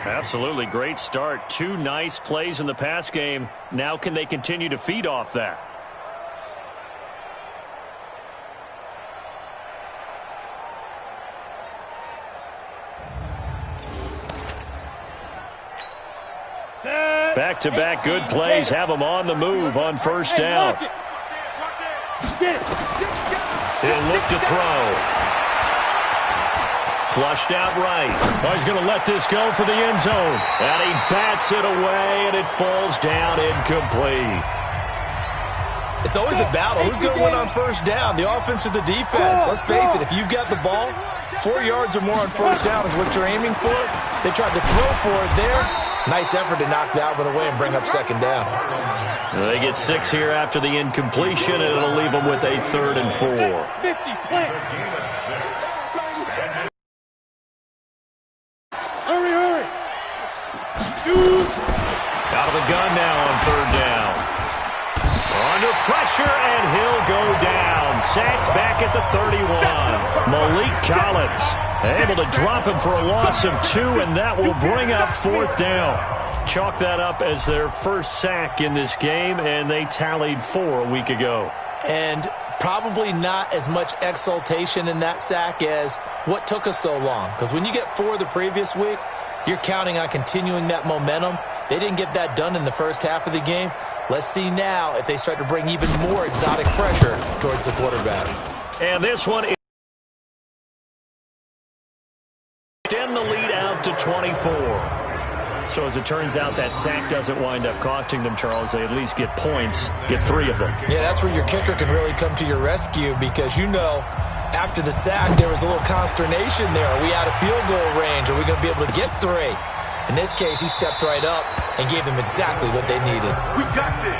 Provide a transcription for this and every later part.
Absolutely great start. 2 nice plays in the pass game. Now can they continue to feed off that? Back-to-back good plays have them on the move on first down. He'll look to throw. Flushed out right. Oh, he's going to let this go for the end zone. And he bats it away, and it falls down incomplete. It's always a battle. Who's going to win on first down, the offense or the defense? Let's face it, if you've got the ball, 4 yards or more on first down is what you're aiming for. They tried to throw for it there. Nice effort to knock that one away and bring up second down. They get 6 here after the incompletion, and it'll leave them with a 3rd and 4. Hurry. Shoot. Out of the gun now on 3rd down. Under pressure, and he'll go down. Sacked back at the 31. Malik Collins able to drop him for a loss of 2, and that will bring up 4th down. Chalk that up as their first sack in this game, and they tallied 4 a week ago. And probably not as much exultation in that sack as what took us so long. Because when you get 4 the previous week, you're counting on continuing that momentum. They didn't get that done in the first half of the game. Let's see now if they start to bring even more exotic pressure towards the quarterback. And this one is extend the lead out to 24. So as it turns out, that sack doesn't wind up costing them, Charles. They at least get points, get 3 of them. Yeah, that's where your kicker can really come to your rescue because, you know, after the sack, there was a little consternation there. Are we out of field goal range? Are we going to be able to get 3? In this case, he stepped right up and gave them exactly what they needed. We got this.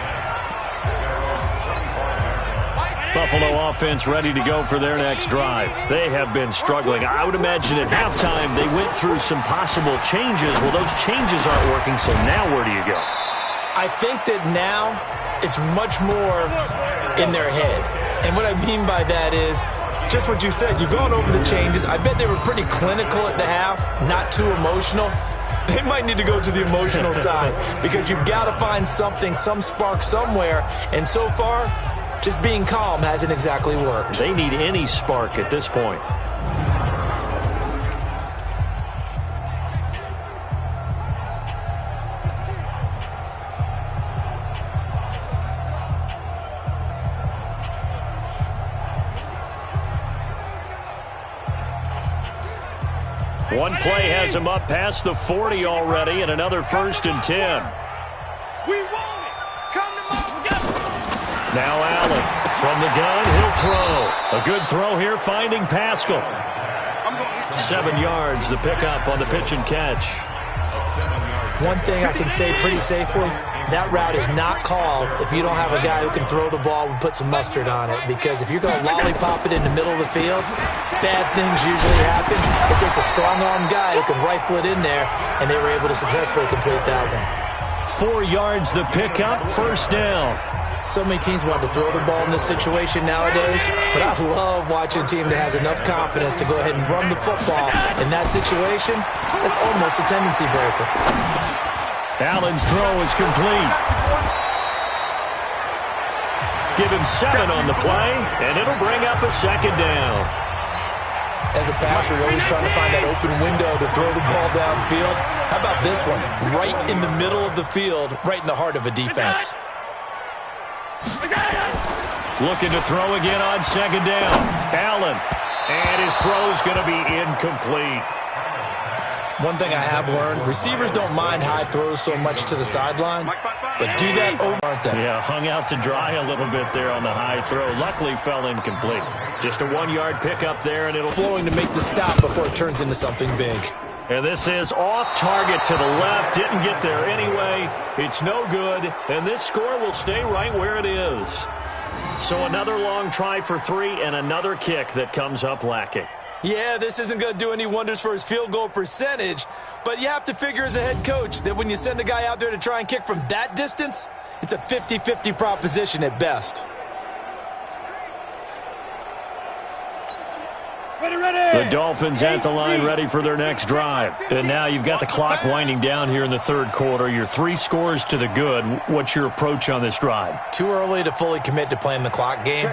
Buffalo offense ready to go for their next drive. They have been struggling. I would imagine at halftime they went through some possible changes. Well, those changes aren't working, so now where do you go? I think that now it's much more in their head. And what I mean by that is just what you said. You've gone over the changes. I bet they were pretty clinical at the half, not too emotional. They might need to go to the emotional side because you've got to find something, some spark somewhere. And so far, just being calm hasn't exactly worked. They need any spark at this point. One play has him up past the 40 already, and another 1st and 10. We want it. Come to my. Now Allen from the gun, he'll throw. A good throw here, finding Pascal. 7 yards, the pickup on the pitch and catch. One thing I can say pretty safely, that route is not called if you don't have a guy who can throw the ball and put some mustard on it. Because if you're going to lollipop it in the middle of the field, bad things usually happen. It takes a strong-arm guy who can rifle it in there, and they were able to successfully complete that one. 4 yards, the pickup, 1st down. So many teams want to throw the ball in this situation nowadays, but I love watching a team that has enough confidence to go ahead and run the football. In that situation, that's almost a tendency breaker. Allen's throw is complete. Give him 7 on the play, and it'll bring up a 2nd down. As a passer, you're always trying to find that open window to throw the ball downfield. How about this one? Right in the middle of the field, right in the heart of a defense. Looking to throw again on 2nd down. Allen. And his throw's going to be incomplete. One thing I have learned, receivers don't mind high throws so much to the sideline, but do that over, aren't they? Yeah, hung out to dry a little bit there on the high throw. Luckily fell incomplete. Just a 1-yard pickup there, and it'll flowing to make the stop before it turns into something big. And this is off target to the left. Didn't get there anyway. It's no good, and this score will stay right where it is. So another long try for 3 and another kick that comes up lacking. Yeah, this isn't going to do any wonders for his field goal percentage, but you have to figure as a head coach that when you send a guy out there to try and kick from that distance, it's a 50-50 proposition at best. The Dolphins at the line ready for their next drive. And now you've got the clock winding down here in the third quarter. You're 3 scores to the good. What's your approach on this drive? Too early to fully commit to playing the clock game.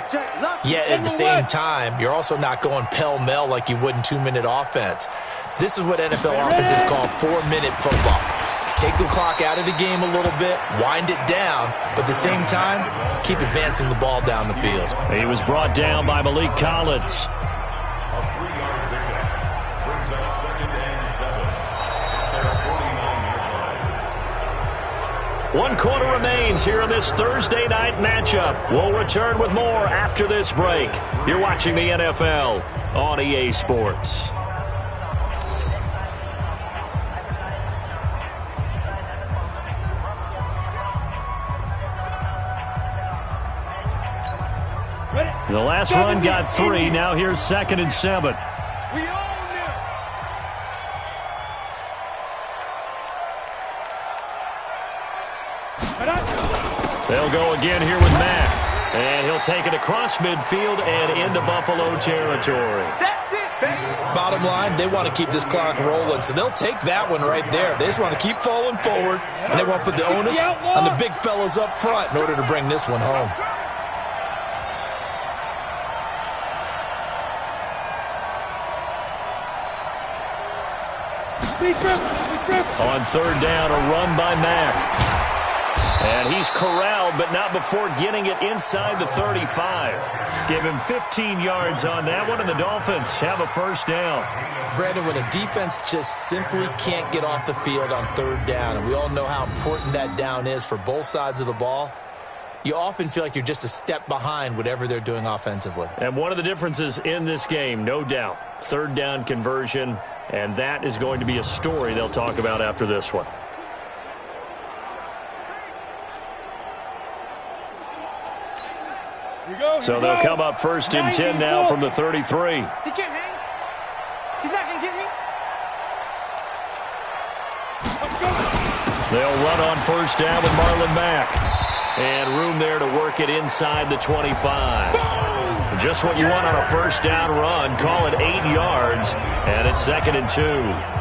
Yet at the same time, you're also not going pell-mell like you would in 2-minute offense. This is what NFL offenses call 4-minute football. Take the clock out of the game a little bit, wind it down, but at the same time, keep advancing the ball down the field. He was brought down by Malik Collins. 1 quarter remains here in this Thursday night matchup. We'll return with more after this break. You're watching the NFL on EA Sports. The last run got 3. Now here's 2nd and 7. They'll go again here with Mack. And he'll take it across midfield and into Buffalo territory. That's it, baby. Bottom line, they want to keep this clock rolling, so they'll take that one right there. They just want to keep falling forward, and they want to put the onus on the big fellas up front in order to bring this one home. On 3rd down, a run by Mack. And he's corralled, but not before getting it inside the 35. Give him 15 yards on that one, and the Dolphins have a 1st down. Brandon, when a defense just simply can't get off the field on 3rd down, and we all know how important that down is for both sides of the ball, you often feel like you're just a step behind whatever they're doing offensively. And one of the differences in this game, no doubt, 3rd down conversion, and that is going to be a story they'll talk about after this one. So they'll come up 1st and 10 now from the 33. He can't hang. He's not going to get me. They'll run on 1st down with Marlon Mack. And room there to work it inside the 25. Just what you want on a 1st down run. Call it 8 yards. And it's 2nd and 2.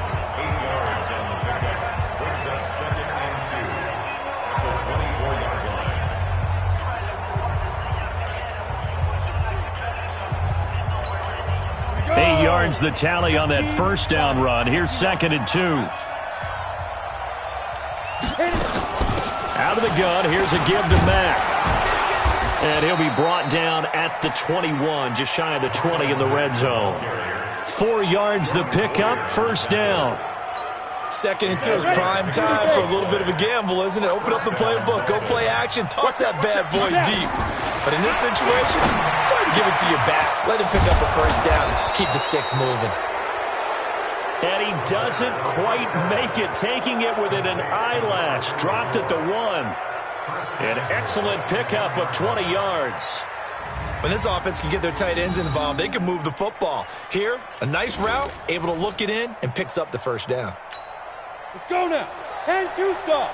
The tally on that 1st down run. Here's 2nd and 2. Out of the gun. Here's a give to Mack. And he'll be brought down at the 21, just shy of the 20 in the red zone. 4 yards the pickup, 1st down. 2nd and 2 is prime time for a little bit of a gamble, isn't it? Open up the playbook, go play action, toss that bad boy deep. But in this situation, go ahead and give it to your back. Let him pick up a 1st down. Keep the sticks moving. And he doesn't quite make it, taking it within an eyelash. Dropped at the 1. An excellent pickup of 20 yards. When this offense can get their tight ends involved, they can move the football. Here, a nice route, able to look it in, and picks up the 1st down. Let's go now. 10-2 stop.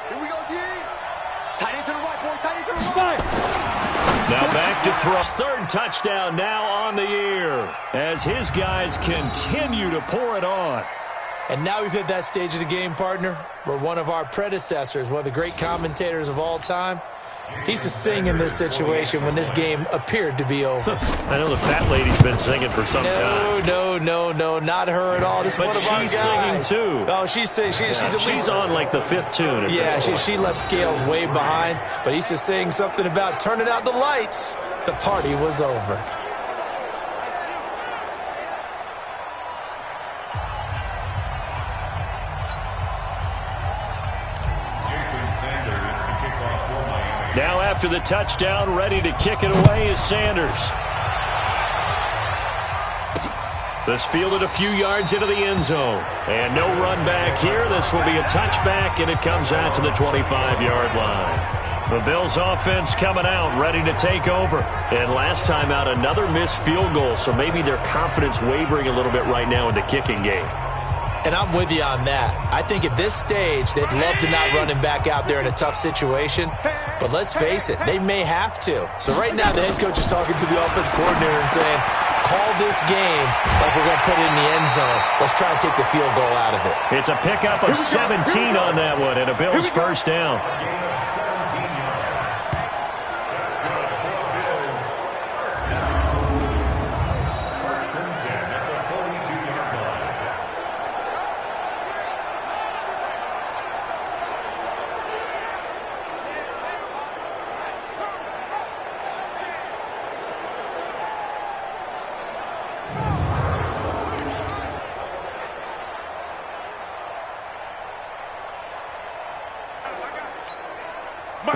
Here we go, D. Tight end to the right, boy. Tight end to the right. Now back to throw. 3rd touchdown now on the year as his guys continue to pour it on. And now we've hit that stage of the game, partner, where one of our predecessors, one of the great commentators of all time, he's to sing in this situation when this game appeared to be over. I know the fat lady's been singing for some time. No, not her at all. This is but one of our guys. She's singing, too. Oh, she's singing. She's on like the 5th tune. Yeah, she left Scales way behind, but he's just saying something about turning out the lights. The party was over. Now after the touchdown, ready to kick it away is Sanders. This fielded a few yards into the end zone. And no run back here. This will be a touchback, and it comes out to the 25-yard line. The Bills offense coming out, ready to take over. And last time out, another missed field goal, so maybe their confidence wavering a little bit right now in the kicking game. And I'm with you on that. I think at this stage, they'd love to not run him back out there in a tough situation. But let's face it, they may have to. So right now, the head coach is talking to the offense coordinator and saying, call this game like we're going to put it in the end zone. Let's try and take the field goal out of it. It's a pickup of 17 on that one, and a Bills first down.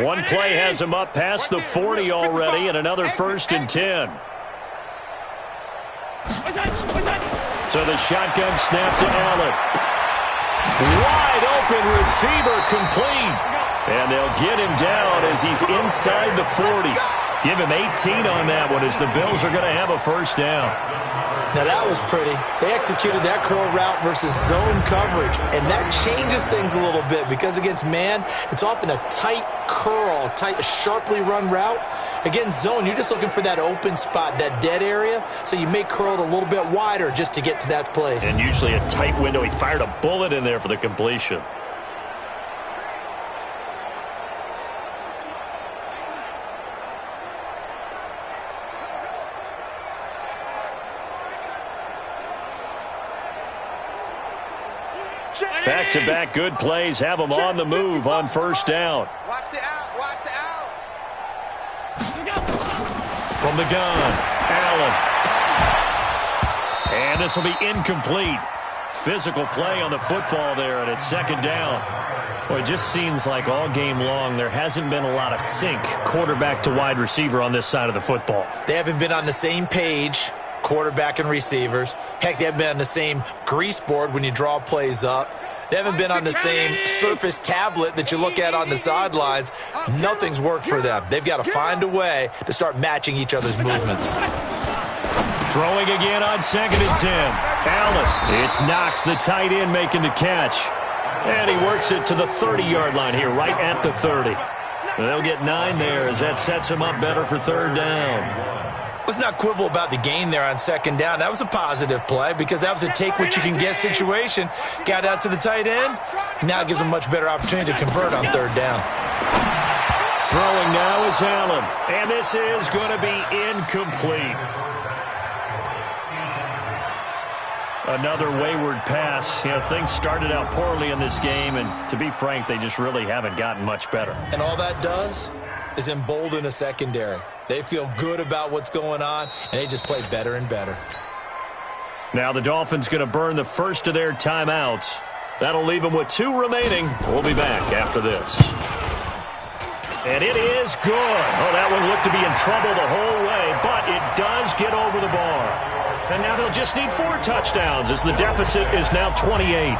One play has him up past the 40 already, and another 1st and 10. So the shotgun snap to Allen. Wide open receiver complete. And they'll get him down as he's inside the 40. Give him 18 on that one as the Bills are going to have a first down. Now that was pretty. They executed that curl route versus zone coverage, and that changes things a little bit because against man, it's often a tight curl, tight, sharply run route. Against zone, you're just looking for that open spot, that dead area, so you may curl it a little bit wider just to get to that place. And usually a tight window. He fired a bullet in there for the completion. Back-to-back good plays have them on the move on first down. Watch the out. Watch the out. From the gun, Allen. And this will be incomplete. Physical play on the football there, and it's second down. Well, it just seems like all game long there hasn't been a lot of sync quarterback to wide receiver on this side of the football. They haven't been on the same page, quarterback and receivers. Heck, they haven't been on the same grease board when you draw plays up. They haven't been on the same Surface tablet that you look at on the sidelines. Nothing's worked for them. They've got to find a way to start matching each other's movements. Throwing again on 2nd and 10. Allen. It's Knox, the tight end, making the catch. And he works it to the 30-yard line here, right at the 30. They'll get 9 there as that sets him up better for third down. Let's not quibble about the gain there on second down. That was a positive play because that was a take-what-you-can-get situation. Got out to the tight end. Now it gives them a much better opportunity to convert on third down. Throwing now is Allen. And this is going to be incomplete. Another wayward pass. You know, things started out poorly in this game, and to be frank, they just really haven't gotten much better. And all that does is embolden a secondary. They feel good about what's going on, and they just play better and better. Now the Dolphins going to burn the first of their timeouts. That'll leave them with 2 remaining. We'll be back after this. And it is good. Oh, that one looked to be in trouble the whole way, but it does get over the bar. And now they'll just need 4 touchdowns as the deficit is now 28.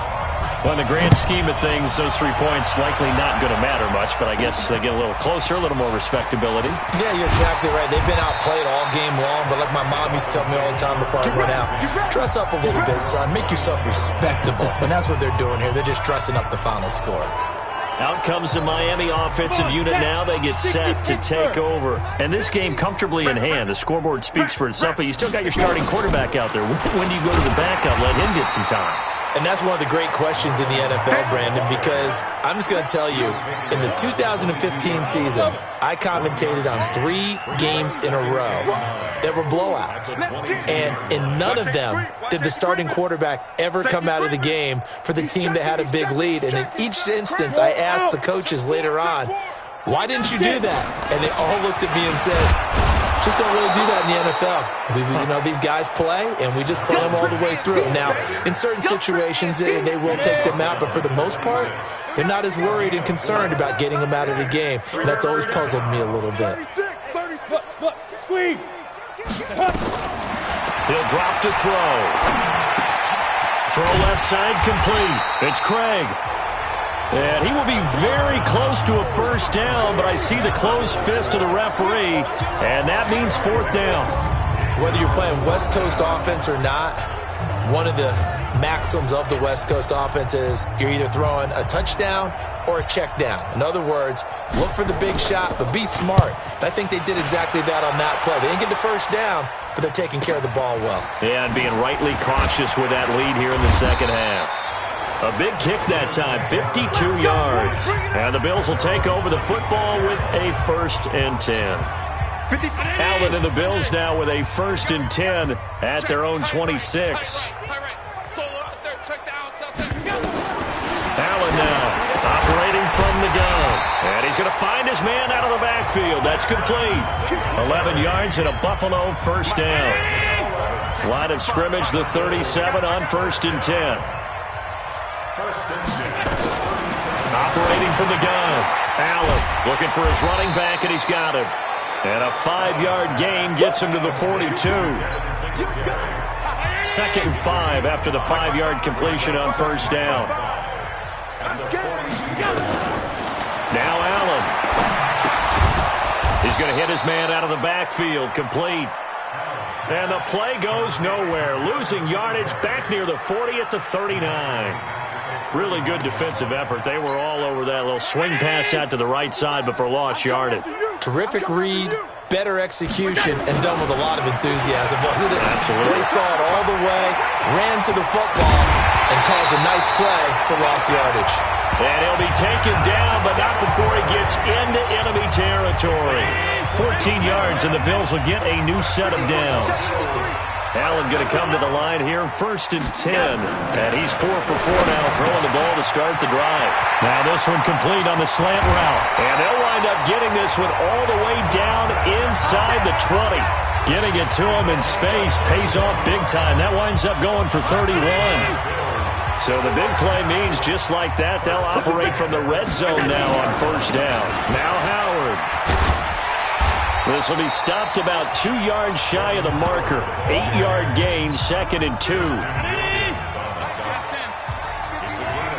Well, in the grand scheme of things, those 3 points likely not going to matter much, but I guess they get a little closer, a little more respectability. Yeah, you're exactly right. They've been outplayed all game long, but like my mom used to tell me all the time before I went out, dress up a little bit, son. Make yourself respectable. And that's what they're doing here. They're just dressing up the final score. Out comes the Miami offensive unit now. They get set to take over. And this game comfortably in hand. The scoreboard speaks for itself, but you still got your starting quarterback out there. When do you go to the backup, let him get some time? And that's one of the great questions in the NFL, Brandon, because I'm just going to tell you, in the 2015 season, I commentated on 3 games in a row that were blowouts. And in none of them did the starting quarterback ever come out of the game for the team that had a big lead. And in each instance, I asked the coaches later on, why didn't you do that? And they all looked at me and said, just don't really do that in the NFL. You know, these guys play, and we just play them all the way through. Now, in certain situations, they will take them out, but for the most part, they're not as worried and concerned about getting them out of the game. And that's always puzzled me a little bit. Squeeze. He'll drop to throw. Throw left side complete. It's Craig. And he will be very close to a first down, but I see the closed fist of the referee, and that means 4th down. Whether you're playing West Coast offense or not, one of the maxims of the West Coast offense is you're either throwing a touchdown or a check down. In other words, look for the big shot, but be smart. I think they did exactly that on that play. They didn't get the first down, but they're taking care of the ball well. Yeah, and being rightly cautious with that lead here in the second half. A big kick that time, 52 yards. And the Bills will take over the football with a 1st and 10. Allen and the Bills now with a 1st and 10 at their own 26. Allen now operating from the gun. And he's going to find his man out of the backfield. That's complete. 11 yards and a Buffalo 1st down. Line of scrimmage, the 37 on 1st and 10. Operating from the gun. Allen looking for his running back, and he's got him. And a 5-yard gain gets him to the 42. 2nd and 5 after the 5-yard completion on 1st down. Now Allen. He's going to hit his man out of the backfield. Complete. And the play goes nowhere. Losing yardage back near the 40 at the 39. Really good defensive effort. They were all over that little swing pass out to the right side before lost yardage. Terrific read, better execution, and done with a lot of enthusiasm, wasn't it? Absolutely. They saw it all the way, ran to the football, and caused a nice play for lost yardage. And he'll be taken down, but not before he gets into enemy territory. 14 yards, and the Bills will get a new set of downs. Allen going to come to the line here, 1st and 10. And he's 4 for 4 now, throwing the ball to start the drive. Now this one complete on the slant route. And they'll wind up getting this one all the way down inside the 20. Getting it to him in space pays off big time. That winds up going for 31. So the big play means just like that, they'll operate from the red zone now on 1st down. Now Howard. This will be stopped about 2 yards shy of the marker. 8-yard gain, 2nd and 2.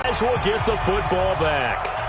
As we'll get the football back.